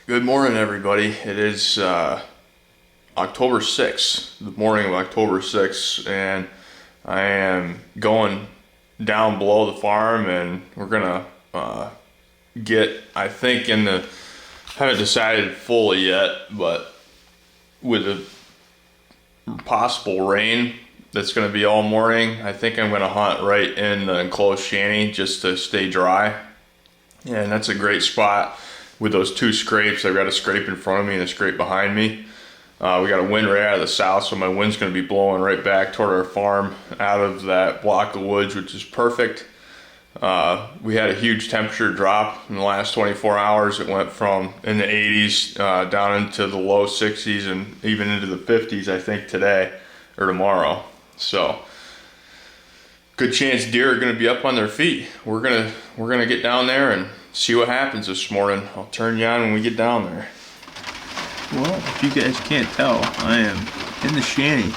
Good morning, everybody. It is October 6th, the morning of October 6th, and I am going down below the farm, and we're gonna get, I think, haven't decided fully yet, but with the possible rain that's gonna be all morning, I think I'm gonna hunt right in the enclosed shanty just to stay dry. And that's a great spot with those two scrapes. I've got a scrape in front of me and a scrape behind me. We got a wind right out of the south, so my wind's going to be blowing right back toward our farm out of that block of woods, which is perfect. We had a huge temperature drop in the last 24 hours. It went from in the 80s down into the low 60s and even into the 50s, I think, today or tomorrow. So good chance deer are going to be up on their feet. We're gonna get down there and see what happens this morning. I'll turn you on when we get down there. Well, if you guys can't tell, I am in the shanty.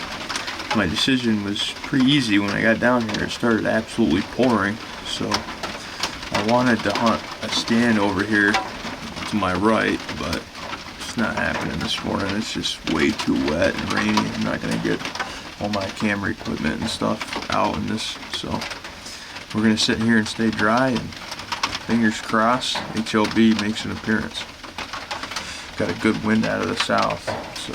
My decision was pretty easy when I got down here. It started absolutely pouring, so I wanted to hunt a stand over here to my right, but it's not happening this morning. It's just way too wet and rainy. I'm not gonna get all my camera equipment and stuff out in this, so we're gonna sit here and stay dry, and fingers crossed HLB makes an appearance. Got a good wind out of the south, so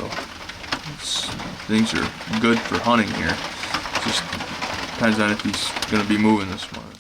things are good for hunting here. Just depends on if he's gonna be moving this morning.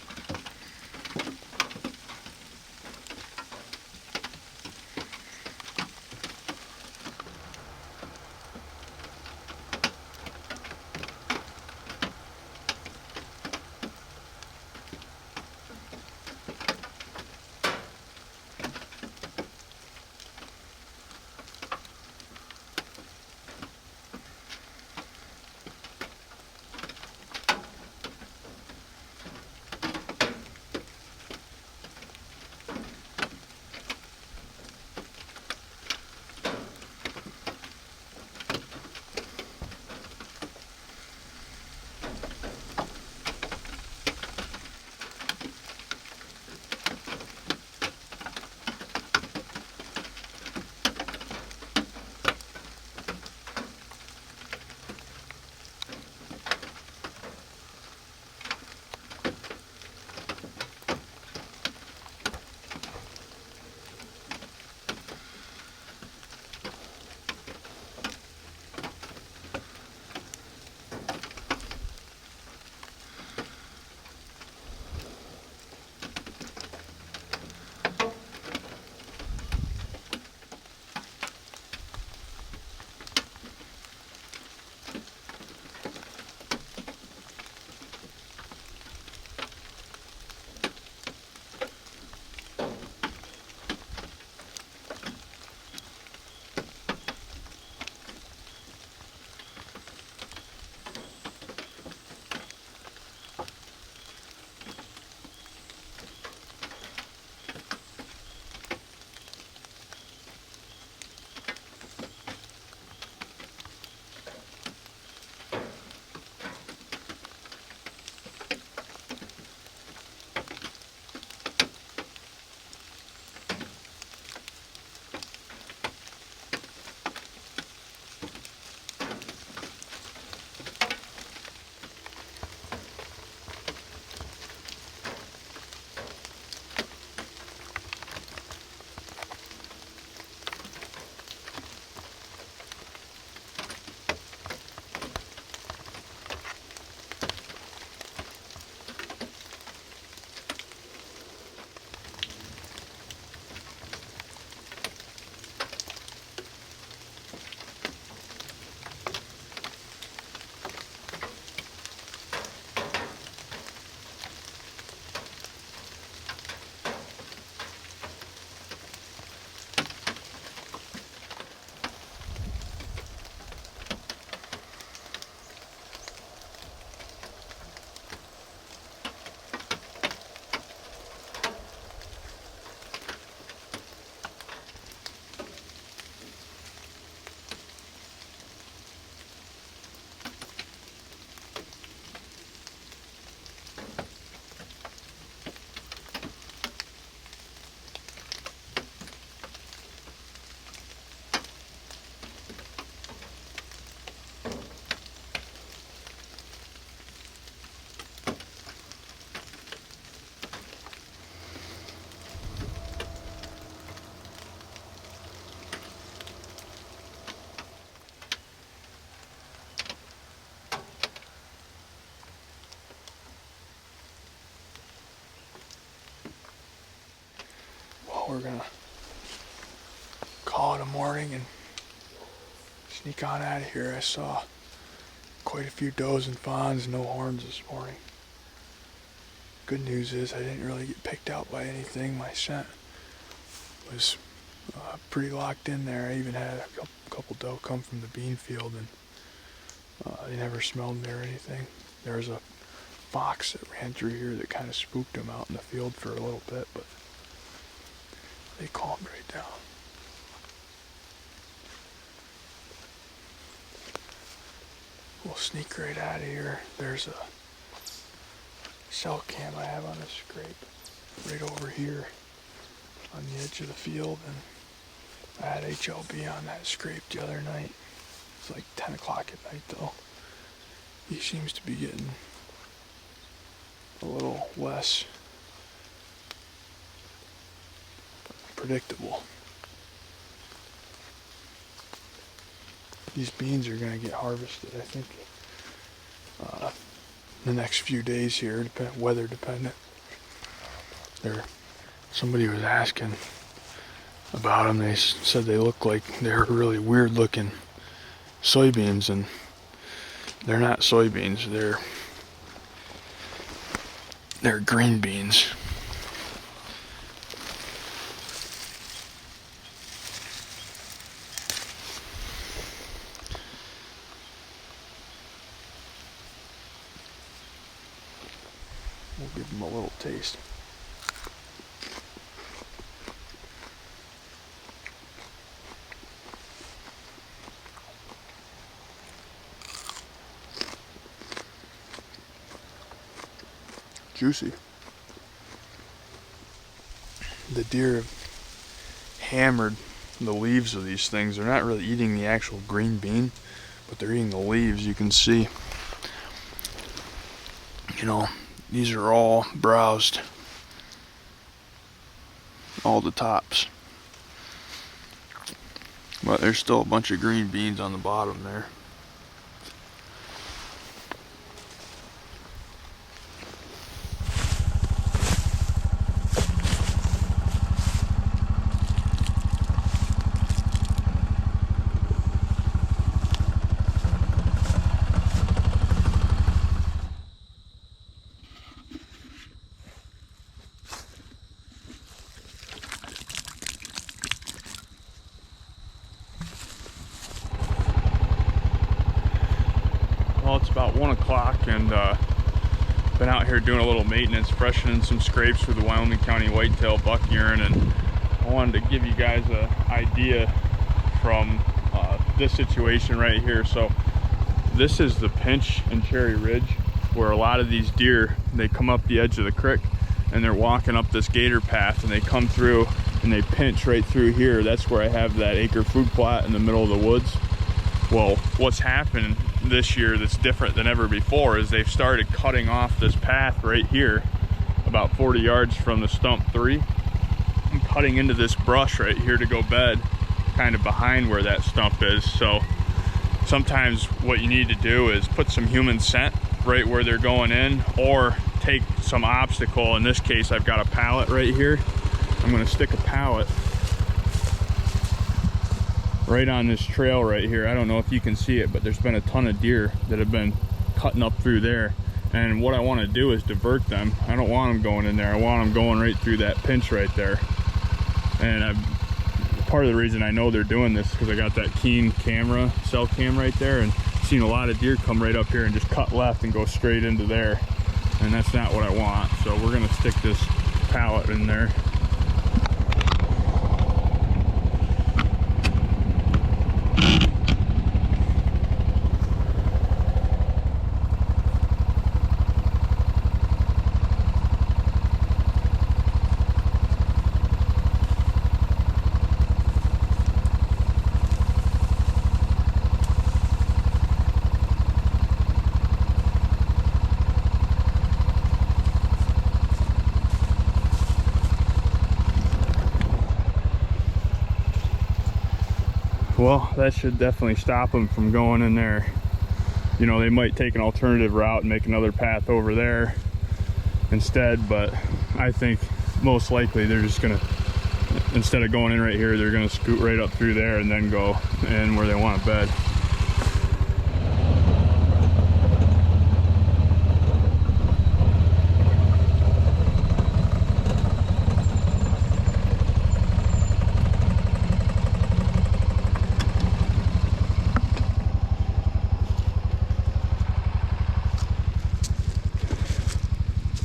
we're gonna call it a morning and sneak on out of here. I saw quite a few does and fawns, no horns this morning. Good news is I didn't really get picked out by anything. My scent was pretty locked in there. I even had a couple doe come from the bean field, and they never smelled me or anything. There was a fox that ran through here that kind of spooked them out in the field for a little bit, but they calmed right down. We'll sneak right out of here. There's a cell cam I have on a scrape right over here on the edge of the field, and I had HLB on that scrape the other night. It's like 10 o'clock at night though. He seems to be getting a little less predictable. These beans are gonna get harvested, I think, the next few days here, weather dependent. Somebody was asking about them. They said they look like they're really weird looking soybeans, and they're not soybeans. They're green beans. We'll give them a little taste. Juicy. The deer have hammered the leaves of these things. They're not really eating the actual green bean, but they're eating the leaves. You can see, you know, these are all browsed, all the tops, but there's still a bunch of green beans on the bottom there. Well, it's about 1 o'clock, and been out here doing a little maintenance, freshening some scrapes for the Wyoming County whitetail buck urine, and I wanted to give you guys an idea from this situation right here. So this is the pinch in Cherry Ridge, where a lot of these deer, they come up the edge of the creek and they're walking up this gator path, and they come through and they pinch right through here. That's where I have that acre food plot in the middle of the woods. Well, what's happened this year that's different than ever before is they've started cutting off this path right here about 40 yards from the stump 3 and cutting into this brush right here to go bed kind of behind where that stump is. So sometimes what you need to do is put some human scent right where they're going in, or take some obstacle. In this case, I've got a pallet right here. I'm going to stick a pallet right on this trail right here. I don't know if you can see it, but there's been a ton of deer that have been cutting up through there, and what I want to do is divert them. I don't want them going in there. I want them going right through that pinch right there. And part of the reason I know they're doing this is because I got that keen camera, cell cam right there, and seen a lot of deer come right up here and just cut left and go straight into there, and that's not what I want. So we're gonna stick this pallet in there. Well, that should definitely stop them from going in there. You know, they might take an alternative route and make another path over there instead, but I think most likely they're just gonna, instead of going in right here, they're gonna scoot right up through there and then go in where they want to bed.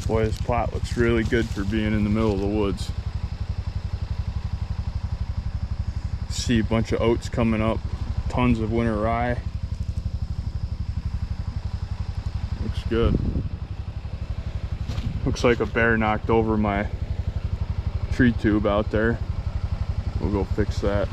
Boy, this plot looks really good for being in the middle of the woods. See a bunch of oats coming up, tons of winter rye. Looks good. Looks like a bear knocked over my tree tube out there. We'll go fix that.